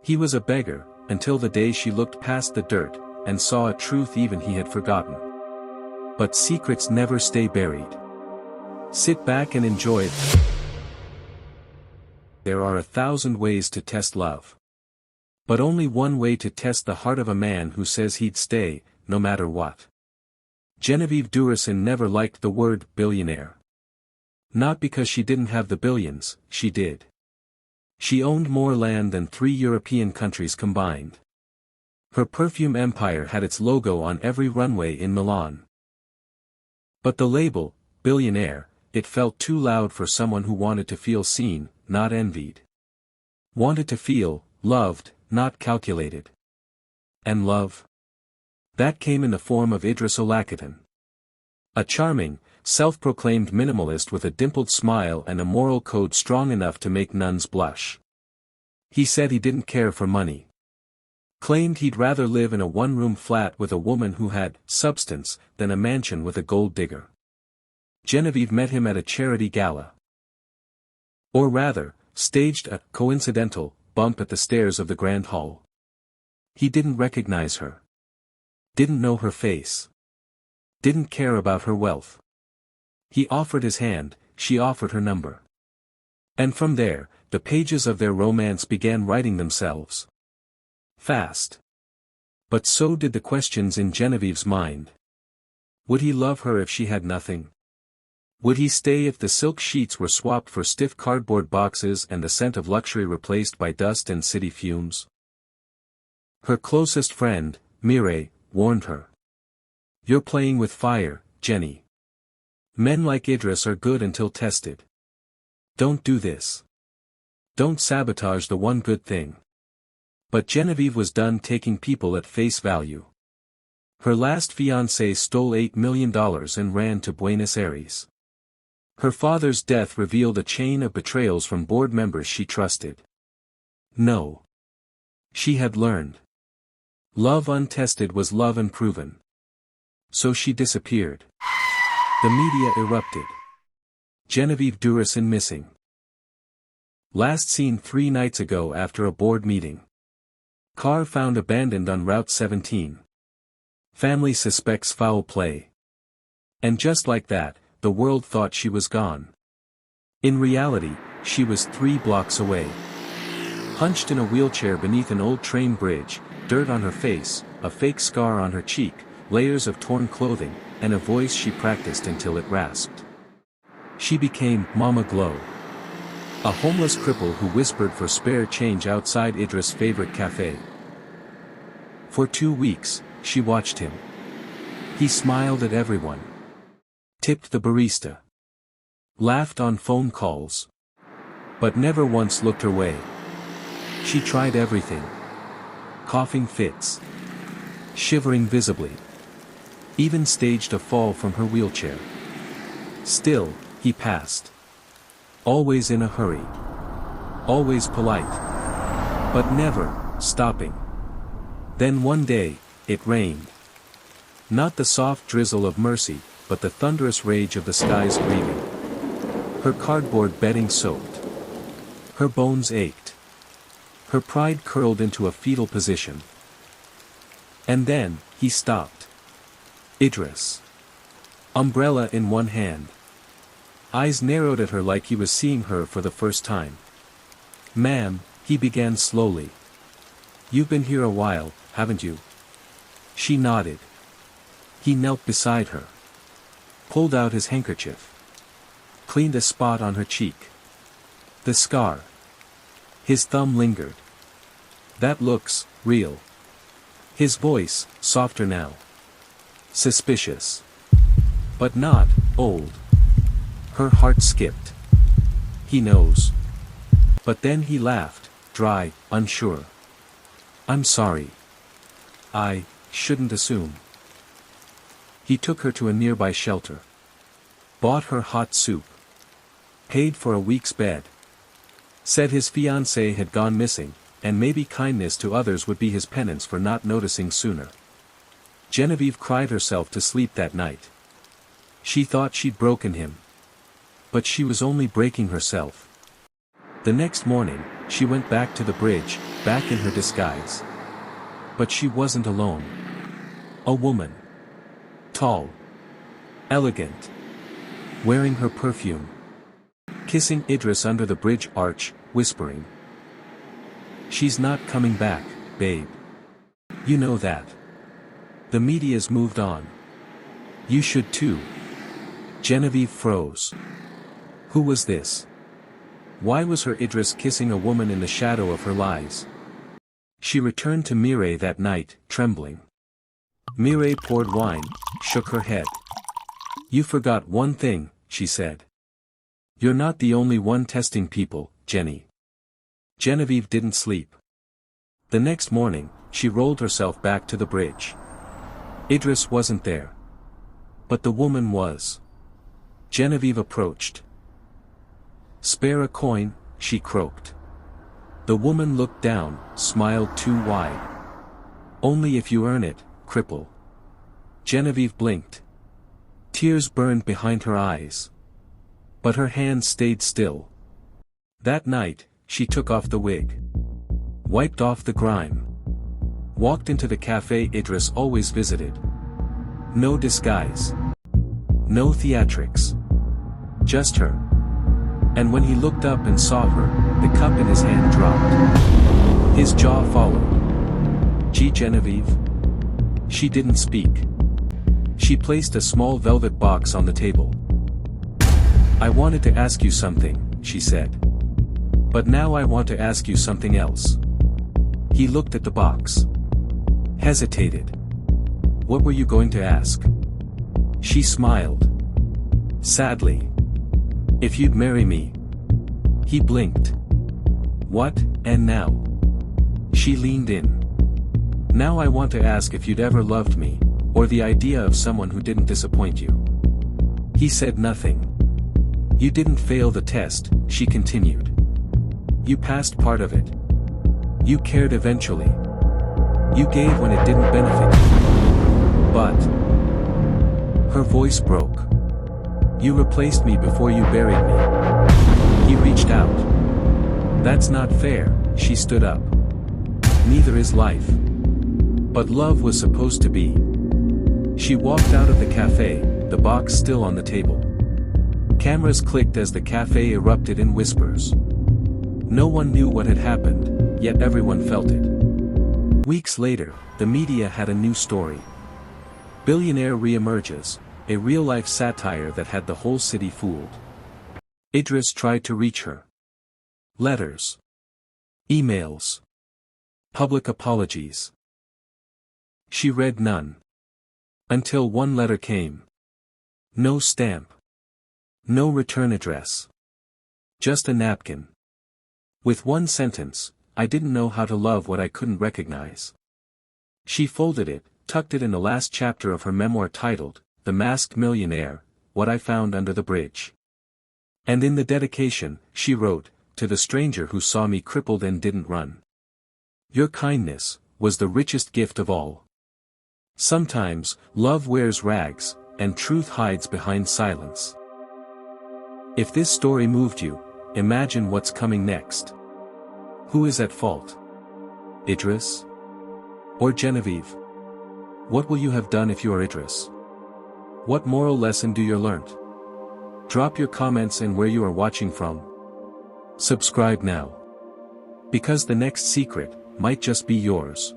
He was a beggar, until the day she looked past the dirt, and saw a truth even he had forgotten. But secrets never stay buried. Sit back and enjoy it. There are 1,000 ways to test love. But only one way to test the heart of a man who says he'd stay, no matter what. Genevieve Durison never liked the word billionaire. Not because she didn't have the billions, she did. She owned more land than 3 European countries combined. Her perfume empire had its logo on every runway in Milan. But the label, billionaire, it felt too loud for someone who wanted to feel seen, not envied. Wanted to feel loved, not calculated. And love? That came in the form of Idris Olakatan. A charming, self-proclaimed minimalist with a dimpled smile and a moral code strong enough to make nuns blush. He said he didn't care for money. Claimed he'd rather live in a one-room flat with a woman who had substance than a mansion with a gold digger. Genevieve met him at a charity gala. Or rather, staged a coincidental bump at the stairs of the Grand Hall. He didn't recognize her. Didn't know her face. Didn't care about her wealth. He offered his hand, she offered her number. And from there, the pages of their romance began writing themselves. Fast. But so did the questions in Genevieve's mind. Would he love her if she had nothing? Would he stay if the silk sheets were swapped for stiff cardboard boxes and the scent of luxury replaced by dust and city fumes? Her closest friend, Mireille, warned her. You're playing with fire, Jenny. Men like Idris are good until tested. Don't do this. Don't sabotage the one good thing. But Genevieve was done taking people at face value. Her last fiancé stole $8 million and ran to Buenos Aires. Her father's death revealed a chain of betrayals from board members she trusted. No. She had learned. Love untested was love unproven. So she disappeared. The media erupted. Genevieve Durison missing. Last seen 3 nights ago after a board meeting. Car found abandoned on Route 17. Family suspects foul play. And just like that, the world thought she was gone. In reality, she was 3 blocks away. Hunched in a wheelchair beneath an old train bridge, dirt on her face, a fake scar on her cheek, layers of torn clothing, and a voice she practiced until it rasped. She became Mama Glow. A homeless cripple who whispered for spare change outside Idris' favorite cafe. For 2 weeks, she watched him. He smiled at everyone. Tipped the barista. Laughed on phone calls. But never once looked her way. She tried everything. Coughing fits. Shivering visibly. Even staged a fall from her wheelchair. Still, he passed. Always in a hurry. Always polite. But never stopping. Then one day, it rained. Not the soft drizzle of mercy, but the thunderous rage of the skies grieving. Her cardboard bedding soaked. Her bones ached. Her pride curled into a fetal position. And then, he stopped. Idris. Umbrella in one hand. Eyes narrowed at her like he was seeing her for the first time. Ma'am, he began slowly. You've been here a while, haven't you? She nodded. He knelt beside her. Pulled out his handkerchief. Cleaned a spot on her cheek. The scar. His thumb lingered. That looks real. His voice, softer now. Suspicious. But not old. Her heart skipped. He knows. But then he laughed, dry, unsure. I'm sorry. I shouldn't assume. He took her to a nearby shelter. Bought her hot soup. Paid for a week's bed. Said his fiancée had gone missing, and maybe kindness to others would be his penance for not noticing sooner. Genevieve cried herself to sleep that night. She thought she'd broken him. But she was only breaking herself. The next morning, She went back to the bridge, back in her disguise. But she wasn't alone. A woman. Tall. Elegant. Wearing her perfume. Kissing Idris under the bridge arch, whispering. "She's not coming back, babe. You know that. The media's moved on. You should too." Genevieve froze. Who was this? Why was her Idris kissing a woman in the shadow of her lies? She returned to Mireille that night, trembling. Mireille poured wine, shook her head. "You forgot one thing," she said. "You're not the only one testing people, Jenny." Genevieve didn't sleep. The next morning, she rolled herself back to the bridge. Idris wasn't there. But the woman was. Genevieve approached. "Spare a coin," she croaked. The woman looked down, smiled too wide. "Only if you earn it, cripple." Genevieve blinked. Tears burned behind her eyes. But her hands stayed still. That night, she took off the wig. Wiped off the grime. Walked into the cafe Idris always visited. No disguise. No theatrics. Just her. And when he looked up and saw her, the cup in his hand dropped. His jaw followed. "Gee, Genevieve." She didn't speak. She placed a small velvet box on the table. "I wanted to ask you something," she said. "But now I want to ask you something else." He looked at the box. Hesitated. "What were you going to ask?" She smiled. Sadly. "If you'd marry me." He blinked. "What, and now?" She leaned in. "Now I want to ask if you'd ever loved me, or the idea of someone who didn't disappoint you." He said nothing. "You didn't fail the test," she continued. "You passed part of it. You cared eventually. You gave when it didn't benefit you. But..." Her voice broke. "You replaced me before you buried me." He reached out. "That's not fair," she stood up. "Neither is life. But love was supposed to be." She walked out of the cafe, the box still on the table. Cameras clicked as the cafe erupted in whispers. No one knew what had happened, yet everyone felt it. Weeks later, the media had a new story. Billionaire re-emerges, a real-life satire that had the whole city fooled. Idris tried to reach her. Letters. Emails. Public apologies. She read none. Until one letter came. No stamp. No return address. Just a napkin. With one sentence, "I didn't know how to love what I couldn't recognize." She folded it, tucked it in the last chapter of her memoir titled, "The Masked Millionaire, What I Found Under the Bridge." And in the dedication, she wrote, "To the stranger who saw me crippled and didn't run. Your kindness was the richest gift of all. Sometimes, love wears rags, and truth hides behind silence." If this story moved you, imagine what's coming next. Who is at fault? Idris? Or Genevieve? What will you have done if you are Idris? What moral lesson do you learn? Drop your comments and where you are watching from. Subscribe now. Because the next secret might just be yours.